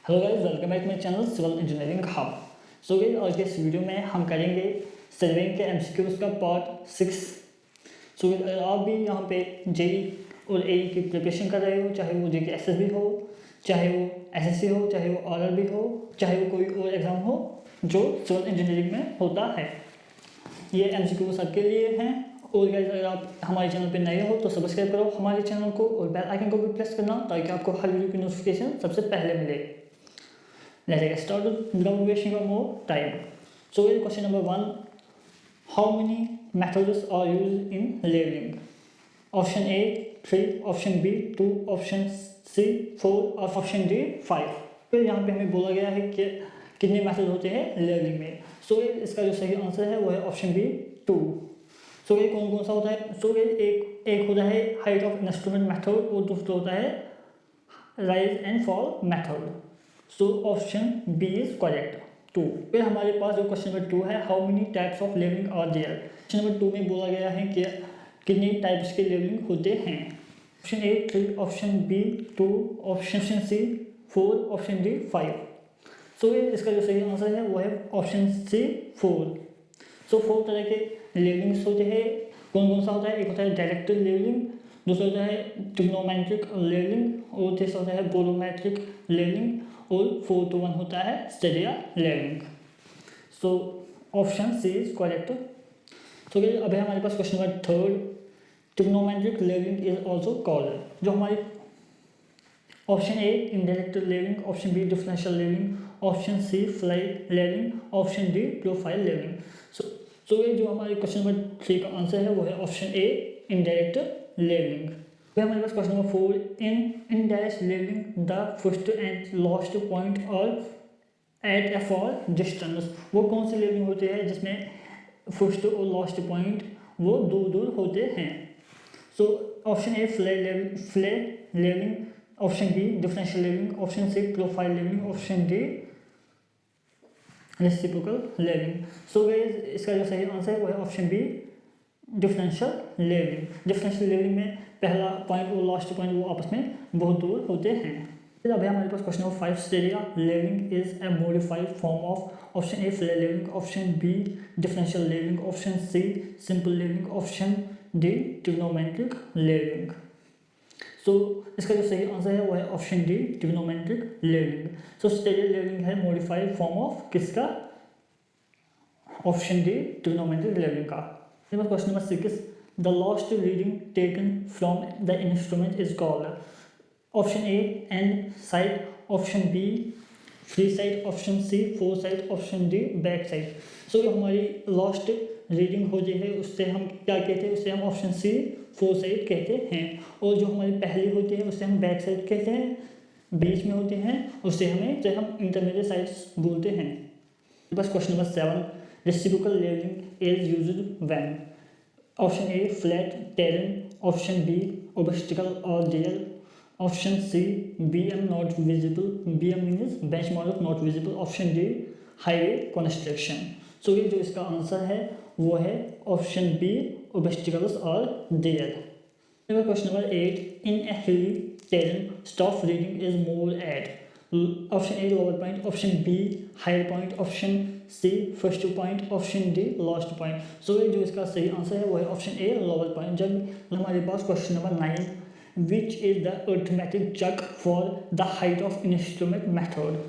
Hello guys, welcome back my channel civil engineering hub. So guys, आज के इस video में हम करेंगे सर्वेइंग के एमसीक्यूज का पार्ट 6। सो गाइस, आप भी यहाँ पे जेई और एई की प्रिपरेशन कर रहे हो, चाहे वो जेके एसएसबी हो, चाहे वो एसएससी हो, चाहे वो आरआरबी हो, चाहे वो कोई और एग्जाम हो जो सिविल इंजीनियरिंग में होता है, ये एमसीक्यू सबके लिए हैं। और गाइस, अगर आप हमारे चैनल पे नए हो तो सब्सक्राइब करो हमारे चैनल को और बेल आइकन को भी प्रेस करना ताकि आपको हर वीडियो की नोटिफिकेशन सबसे पहले मिले। Let's get started without wasting more time. So, question number 1: how many methods are used in labeling? Option A 3, option B 2, option C 4 और option D 5। फिर यहाँ पे हमें बोला गया है कि कितने मेथड होते हैं लेबलिंग में। सो इसका जो सही आंसर है वो है ऑप्शन बी 2। सो ये कौन कौन सा होता है? सो ये एक होता है हाइट ऑफ इंस्ट्रूमेंट मेथड और दूसरा होता है rise and fall method. So option B is correct 2। फिर हमारे पास जो क्वेश्चन नंबर 2 है, how many types of levelling are there. Question number 2 में बोला गया है कि कितने टाइप्स के लेबलिंग होते हैं। Option A 3, option B 2, option C 4, option D 5। So इसका जो सही आंसर है वो है ऑप्शन सी 4। सो 4 तरह के लेबलिंग्स होते हैं। कौन कौन सा होता है? एक होता है डायरेक्ट लेबलिंग, दूसरा होता है ट्रिग्नोमेट्रिक लेबलिंग और तीसरा होता है बोलोमेट्रिक लेबलिंग और 4th वन होता है stadia levelling. So option C is correct. तो अभी हमारे पास question number 3, trigonometric levelling is also called, जो हमारी option A indirect levelling, option B differential levelling, option C fly levelling, option D profile levelling. So ये जो हमारे question number 3 का आंसर है वो है ऑप्शन ए इनडायरेक्ट लेबलिंग। फिर हमारे पास question number 4, in indirect levelling the first and last point are at a far distance. वो कौन सी लेबलिंग होती है जिसमें फर्स्ट और लास्ट पॉइंट वो दूर दूर होते हैं? So option A flat levelling, option B differential levelling, option C profile levelling, option D reciprocal levelling. So guys, इसका जो सही आंसर है वो है option B differential levelling. Differential levelling में पहला पॉइंट और लास्ट पॉइंट वो आपस में बहुत दूर होते हैं। फिर अभी हमारे पास question number 5, stadia levelling is a modified form of. Option A flat levelling, option B differential levelling, option C simple levelling, option D trigonometric levelling. So इसका जो सही आंसर है वो है option D trigonometric levelling. So stadia levelling है modified form of किसका? Option D trigonometric levelling का। Question number 6, the last reading taken from the instrument is called. Option A and sight, option B free sight, option C fore sight, option D back sight. So जो हमारी last reading होती है उससे हम क्या कहते हैं? उससे हम ऑप्शन सी फोर साइड कहते हैं। और जो हमारी पहली होती है उससे हम बैक साइड कहते हैं, बीच में होते हैं उससे हम इंटरमीडिएट साइड्स बोलते हैं। बस question number 7, reciprocal levelling is used when. Option A flat terrain, option B obstacle or dale, option C BM not visible, BM means benchmark not visible, option D highway construction. So ये जो इसका answer है वो है option B obstacles or dale. Question number 8, in a hilly terrain staff reading is more at. Option A lower point, option B higher point, option C first point, option D last point. So ये जो इसका सही answer है वो है option A lower point. जब हमारे पास question number 9, which is the arithmetic check for the height of instrument method.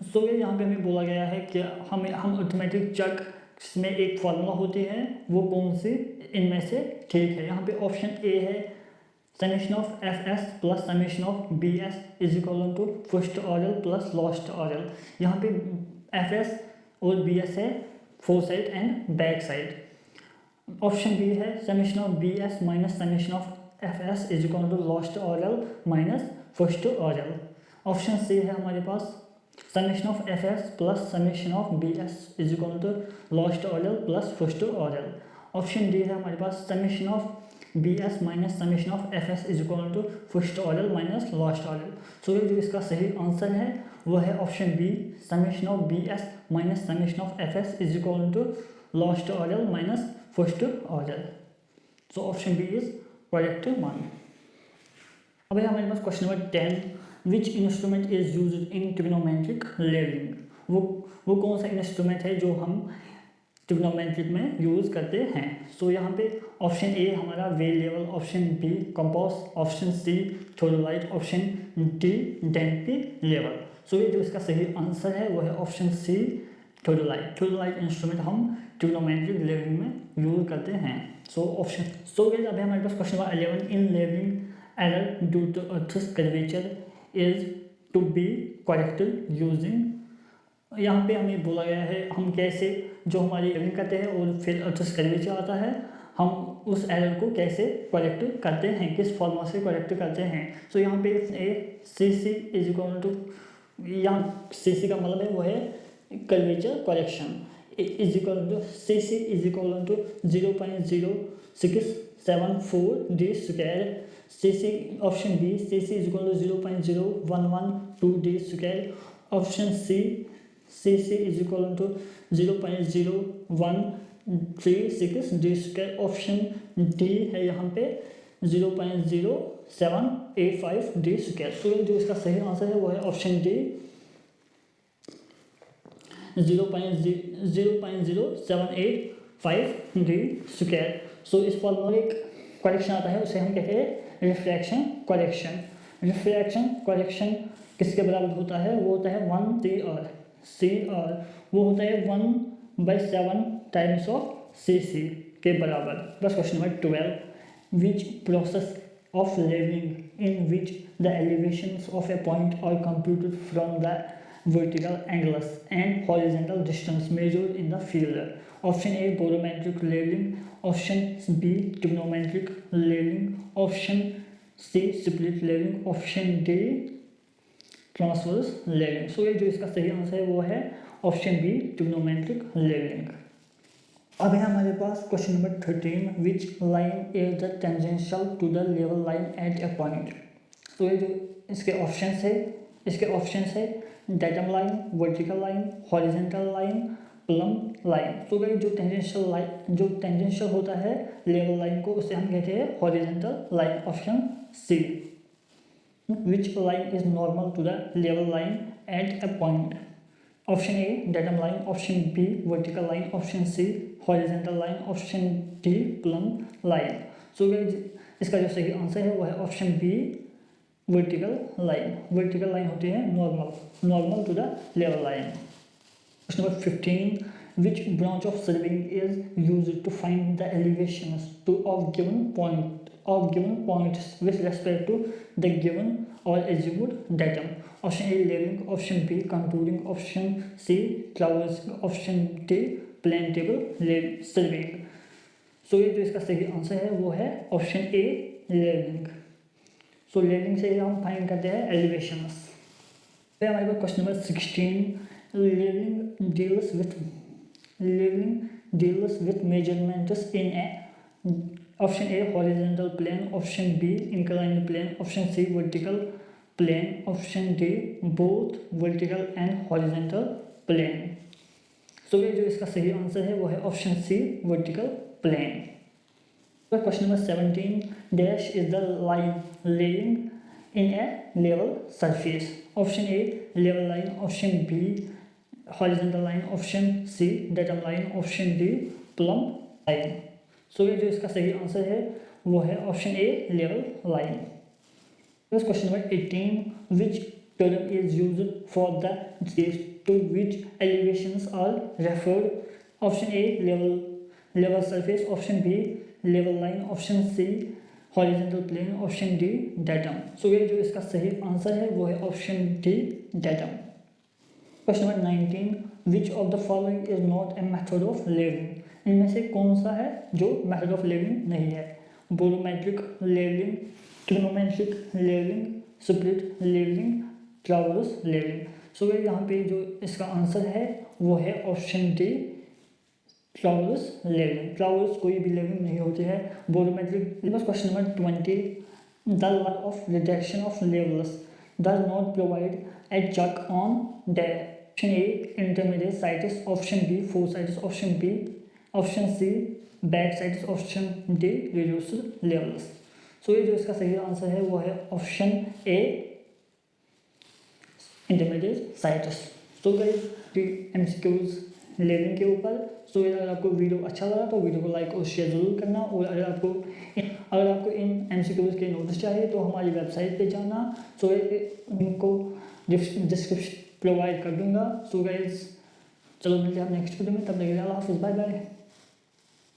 So ये यहाँ पे हमें बोला गया है कि हम अर्थमेटिक चक में एक फॉर्मूला होती है, वो कौन सी इनमें से ठीक है? यहाँ पे ऑप्शन ए है summation of F S plus summation of B S is equal to first order plus last order. यहाँ पे एफ एस और बी एस है fore sight and back sight. Option B है summation of B S minus summation of F S is equal to last order minus first order. Option C है हमारे पास summation of F S plus summation of B S is equal to last order plus first order. Option D है हमारे पास summation of B S minus summation of F S is equal to first order minus last order. So ये जो इसका सही answer है वो है option B summation of B S minus summation of F S is equal to last order minus first order. So option B is correct one. अब हमारे पास question number 10, which instrument is use in trigonometric levelling, वो कौन सा instrument है जो हम trigonometric में यूज़ करते हैं। सो यहाँ पे ऑप्शन ए हमारा well level, option B compass, option C theodolite, option D dumpy level. So ये जो इसका सही आंसर है वो है option C theodolite. Theodolite instrument हम ट्रिग्नोमेट्रिक लेवलिंग में यूज करते हैं। सो गाइस अभी हमारे पास question number 11, in levelling error due to earth's curvature is to be corrected using. यहाँ पे हमें बोला गया है हम कैसे जो हमारी लेवलिंग करते हैं और फिर अर्थ्स कर्वेचर आता है, हम उस एरर को कैसे करेक्ट करते हैं, किस फॉर्मूला से करेक्ट करते हैं। सो यहाँ पे A C C is equal to, यहाँ सी सी का मतलब है वो है curvature correction, is equal to C C is equal to 0.0674 D square. C C option B C C is equal to 0.0112 D square. Option C C C is equal to 0.0136 D square. Option D है यहाँ पे 0.0785 D square. सो जो इसका सही answer है वो है option D 0.0785 D square. सो इस फॉर्मूला एक करेक्शन आता है उसे हम कहते हैं रिफ्रैक्शन करेक्शन। रिफ्रैक्शन करेक्शन किसके बराबर होता है, वो होता है 1 सी आर, वो होता है 1/7 टाइम्स ऑफ सी सी के बराबर। बस question number 12, which process of levelling in which the elevations of a point are computed from the vertical angles and horizontal distance measured in the field. Option A barometric leveling, option B trigonometric leveling, option C split leveling, option D transverse leveling. So ये जो इसका सही answer है वो है option B trigonometric leveling। अब है हमारे पास question number 13, which line is the tangential to the level line at a point. तो ये जो इसके ऑप्शंस है datum line, vertical line, horizontal line, plumb line. तो भाई जो टेंजेंशियल होता है लेवल लाइन को उसे हम कहते हैं horizontal line. Option C, which line is normal to the level line at a point. Option A datum line, option B vertical line, option C horizontal line, option D plumb line. So इसका जो सही answer है वो है option B vertical line. Vertical line होती है normal to the level line. Question number 15, which branch of surveying is used to find the elevations of given points with respect to the given or assumed datum. Option A levelling, option B contouring, option C traversing, option D plane table surveying. So ये जो इसका सही answer है वो है option A levelling. So levelling से हम find करते हैं एलिवेशंस। फिर हमारे पास question number 16, levelling deals with measurements in a. Option A horizontal plane, option B inclined plane, option C vertical plane, option D both vertical and horizontal plane. So ये जो इसका सही आंसर है वो है option C vertical plane. Question number 17, dash is the line lying in a level surface. Option A level line, option B horizontal line, option C datum line, option D plumb line. So ये जो इसका सही answer है वो है option A level line. Question number 18, which term is used for the space to which elevations are referred. Option A level surface, option B level line, option C horizontal plane, option D datum. So ये जो इसका सही answer है वो है option D datum. Question number 19, which of the following is not a method of levelling. इनमें से कौन सा है जो मेथड ऑफ लेवलिंग नहीं है। Barometric levelling, trigonometric levelling, split levelling, traverse levelling. So यहाँ पे जो इसका आंसर है वो है option D traverse levelling. Traverse कोई भी लेवलिंग नहीं होती है। Barometric. Question number 20, the law of reduction of levels does not provide a check on the. Option A intermediate sights, option B fore sights, option B option C back sights, option D reduced levels. So ये जो इसका सही answer है वो है option A intermediate sights. So guys MCQs levelling के ऊपर। सो अगर आपको वीडियो अच्छा लगा तो वीडियो को लाइक और शेयर ज़रूर करना, और अगर आपको इन MCQs के नोट्स चाहिए तो हमारी वेबसाइट पे जाना। सो लिंक को डिस्क्रिप्शन प्रोवाइड कर दूंगा। सो गाइस चलो मिलते हैं नेक्स्ट वीडियो में, तब तक के लिए अल्लाह हाफिज़, बाय बाय।